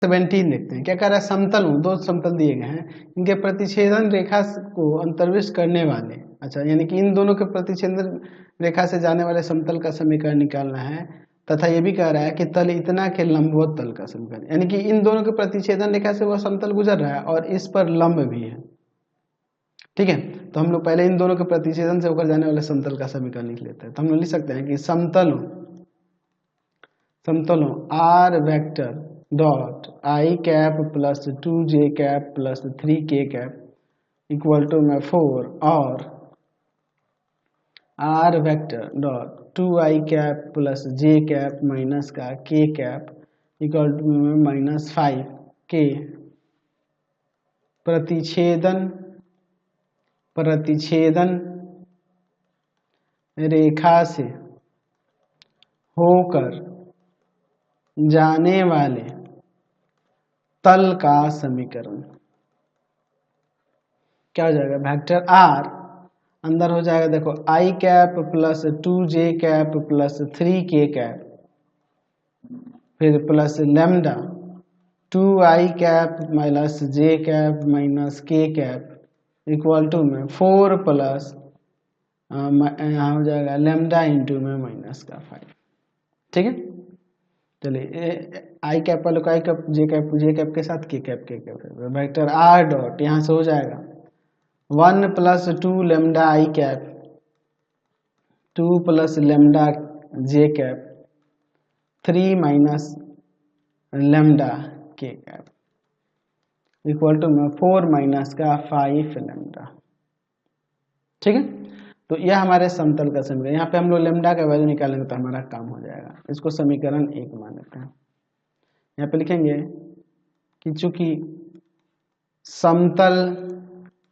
17 देखते हैं क्या कह रहा है, समतल हूँ, दो समतल दिए गए हैं, इनके प्रतिच्छेदन रेखा को अंतर्विष्ट करने वाले, अच्छा यानी कि इन दोनों के प्रतिच्छेदन रेखा से जाने वाले समतल का समीकरण निकालना है, तथा ये भी कह रहा है कि तल इतना के लंबवत तल का समीकरण, यानी कि इन दोनों के प्रतिच्छेदन रेखा से वह समतल गुजर रहा है और इस पर लंब भी है। ठीक है, तो हम लोग पहले इन दोनों के प्रतिच्छेदन से होकर जाने वाले समतल का समीकरण लिख लेते हैं। तो हम लोग लिख सकते हैं कि समतलों r vector dot i cap plus 2j cap plus 3k cap equal to में 4 और r vector dot 2i cap plus j cap minus का k कैप इक्वल टू में -5 के प्रतिच्छेदन रेखा से होकर जाने वाले तल का समीकरण क्या हो जाएगा, वेक्टर आर अंदर हो जाएगा देखो i cap plus 2j cap plus 3k cap, फिर plus lambda 2i cap minus j cap minus k cap equal to में 4 प्लस यहाँ हो जाएगा लेमडा इंटू में माइनस का 5। ठीक है, चलिए आई कैप वाले को आई कैप जे कैप के साथ के कैप वेक्टर आर डॉट यहाँ से हो जाएगा 1 plus 2 lambda I cap 2 plus lambda J cap 3 minus lambda के कैप इक्वल टू में 4 माइनस का 5 लेमडा। ठीक है, तो यह हमारे समतल का समीकरण, यहाँ पे हम लोग लेमडा का वैल्यू निकालेंगे तो हमारा काम हो जाएगा। इसको समीकरण 1 मान लेते हैं। यहाँ पे लिखेंगे कि चूंकि समतल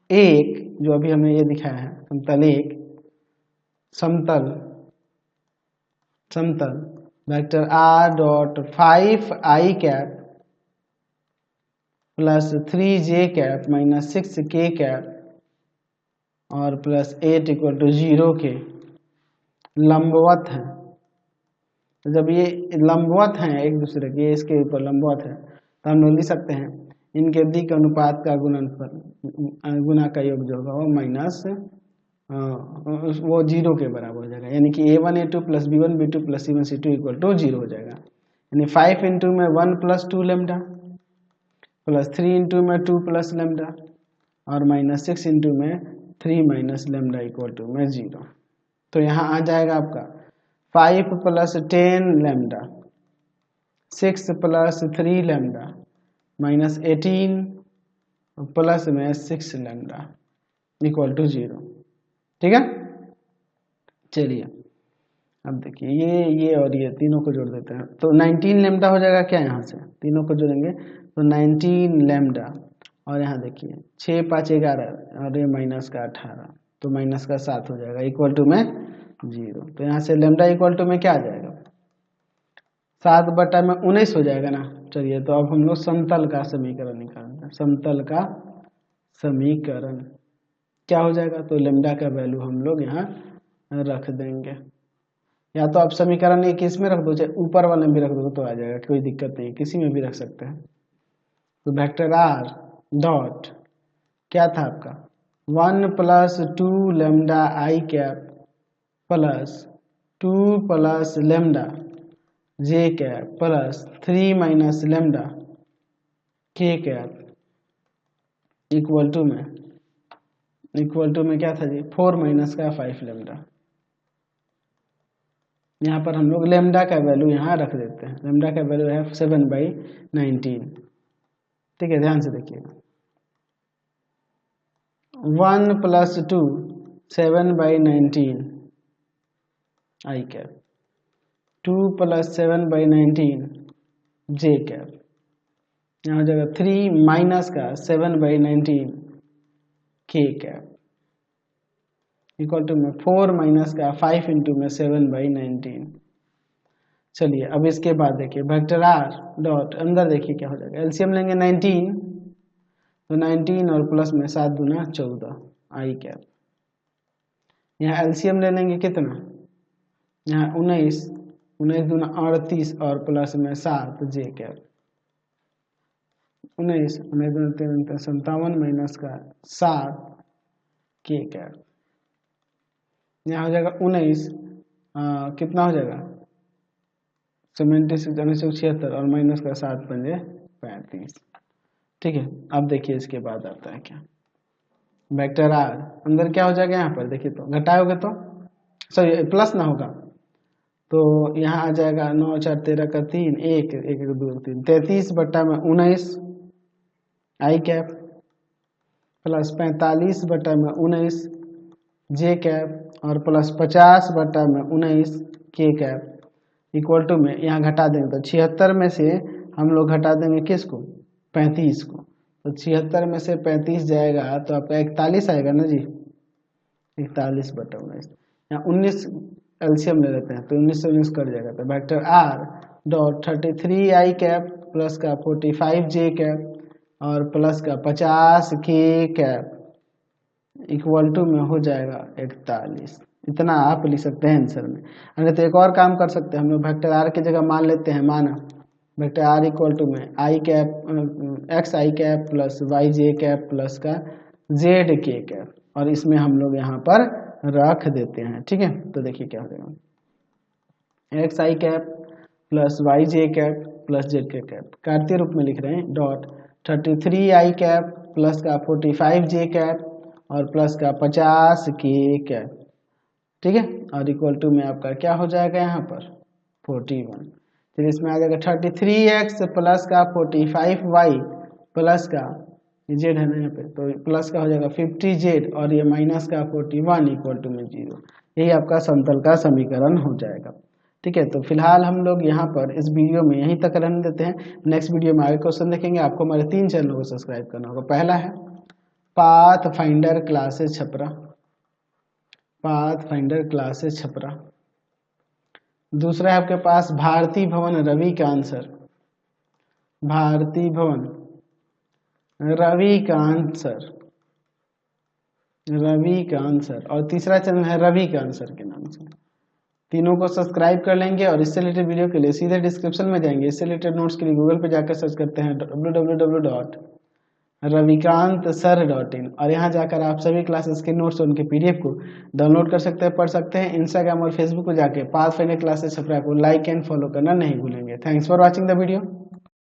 1 जो अभी हमने ये दिखाया है, समतल vector r dot 5i cap plus 3j cap minus 6k cap और प्लस 8 इक्वल टू 0 के लंबवत हैं। तो जब ये लंबवत हैं एक दूसरे के, इसके ऊपर लंबवत है, तो हम लोग लिख सकते हैं इनके दिक् अनुपात का गुना का योग जो होगा वो माइनस वो 0 के बराबर हो जाएगा, यानी कि a1 a2 plus b1 b2 plus c1 c2 equal to 0 हो जाएगा। यानी 5 इंटू में 1 प्लस 2 लेमडा प्लस 3 इंटू में 2 प्लस लेमडा और माइनस 6 इंटू में 3 माइनस लेमडा इक्वल टू में 0। तो यहाँ आ जाएगा आपका 5 plus 10 lambda 6 plus 3 lambda minus 18 plus में 6 लेमडा इक्वल टू 0। ठीक है, चलिए अब देखिए ये और ये तीनों को जोड़ देते हैं तो 19 लेमडा हो जाएगा। क्या यहाँ से तीनों को जोड़ेंगे तो 19 लेमडा और यहाँ देखिए 6 5 11 और ये माइनस का 18 तो माइनस का 7 हो जाएगा इक्वल टू में 0। तो यहाँ से लेमडा इक्वल टू में क्या आ जाएगा 7 बटा में 19 हो जाएगा ना। चलिए तो अब हम लोग समतल का समीकरण निकालते हैं। समतल का समीकरण क्या हो जाएगा, तो लेमडा का वैल्यू हम लोग यहाँ रख देंगे, या तो आप समीकरण एक इसमें रख दो चाहे ऊपर वाले में भी रख दो तो आ जाएगा, कोई दिक्कत नहीं, किसी में भी रख सकते हैं। तो वेक्टर आर डॉट क्या था आपका 1 plus 2 lambda I cap plus 2 plus lambda J cap plus 3 minus lambda के कैप इक्वल टू में क्या था जी 4 माइनस का 5 लेमडा। यहाँ पर हम लोग लेमडा का वैल्यू यहाँ रख देते हैं। लेमडा का वैल्यू है 7/19। ठीक है, ध्यान से देखिएगा 1 प्लस 2 7/19 आई कैप 2 प्लस 7/19 जे कैप, यहाँ हो जाएगा 3 माइनस का 7/19 के कैप इक्वल टू में 4 माइनस का 5 इंटू में 7/19। चलिए अब इसके बाद देखिए वेक्टर आर डॉट अंदर देखिए क्या हो जाएगा, एलसीएम लेंगे 19 तो 19 और प्लस में 7 दूना 14 आई कैप, यहाँ एलसीएम ले लेंगे कितना, यहाँ 19 दूना 38 और प्लस में 7 जे कैप 19 57 माइनस का 7 के कैप, यहाँ हो जाएगा 19 कितना हो जाएगा 76 और माइनस का 7 पंजे 35। ठीक है, अब देखिए इसके बाद आता है क्या, वेक्टर आर अंदर क्या हो जाएगा, यहाँ पर देखिए तो घटाओगे तो सॉरी प्लस ना होगा तो यहाँ आ जाएगा 9 4 13 का 3 1 1 2 3 33 बट्टा में 19 आई कैप प्लस 45 बट्टा में 19 जे कैप और प्लस 50 बट्टा में 19 के कैप इक्वल टू में यहाँ घटा देंगे तो 76 में से हम लोग घटा देंगे किसको 35 को, तो 76 में से 35 जाएगा तो आपका 41 आएगा ना जी, 41 बट्टा 19, यहाँ 19 एलसीएम ले लेते हैं तो 19 से 19 कट जाएगा, तो वेक्टर आर डॉट 33 आई कैप प्लस का 45 जे कैप और प्लस का 50 के कैप इक्वल टू में हो जाएगा 41। इतना आप लिख सकते हैं आंसर में। अरे तो एक और काम कर सकते हैं हम लोग, वेक्टर आर की जगह मान लेते हैं, माना वेक्टर आर इक्वल टू में आई कैप एक्स आई कैप प्लस वाई जे कैप प्लस का जेड के कैप, और इसमें हम लोग यहाँ पर रख देते हैं। ठीक है, तो देखिए क्या हो जाएगा, एक्स आई कैप प्लस वाई जे कैप प्लस जेड के कैप कार्तीय रूप में लिख रहे हैं, डॉट 33 आई कैप प्लस का 45 जे कैप और प्लस का 50 के कैप। ठीक है, और इक्वल टू में आपका क्या हो जाएगा यहाँ पर 41, फिर इसमें आ जाएगा 33x प्लस का 45y प्लस का जेड है ना यहाँ पे, तो प्लस का हो जाएगा 50z और ये माइनस का 41 इक्वल टू में 0। यही आपका समतल का समीकरण हो जाएगा। ठीक है, तो फिलहाल हम लोग यहाँ पर इस वीडियो में यहीं तक रहने देते हैं। नेक्स्ट वीडियो में आगे क्वेश्चन देखेंगे। आपको हमारे 3 चैनलों को सब्सक्राइब करना होगा। पहला है path finder classes Chhapra, path finder classes Chhapra. दूसरा है आपके पास भारती भवन रविकांत सर, भारती भवन रविकांत सर, रविकांत सर, और तीसरा चैनल है रविकांत सर के नाम से। तीनों को सब्सक्राइब कर लेंगे और इससे रिलेटेड वीडियो के लिए सीधे डिस्क्रिप्शन में जाएंगे। इससे रिलेटेड नोट्स के लिए गूगल पे जाकर सर्च करते हैं www.ravikantsir.in और यहाँ जाकर आप सभी क्लासेस के नोट्स और उनके पीडीएफ को डाउनलोड कर सकते हैं, पढ़ सकते हैं। इंस्टाग्राम और फेसबुक को जाके पाथ फाइंडर क्लासेस छपरा को लाइक एंड फॉलो करना नहीं भूलेंगे। Thanks for watching the video.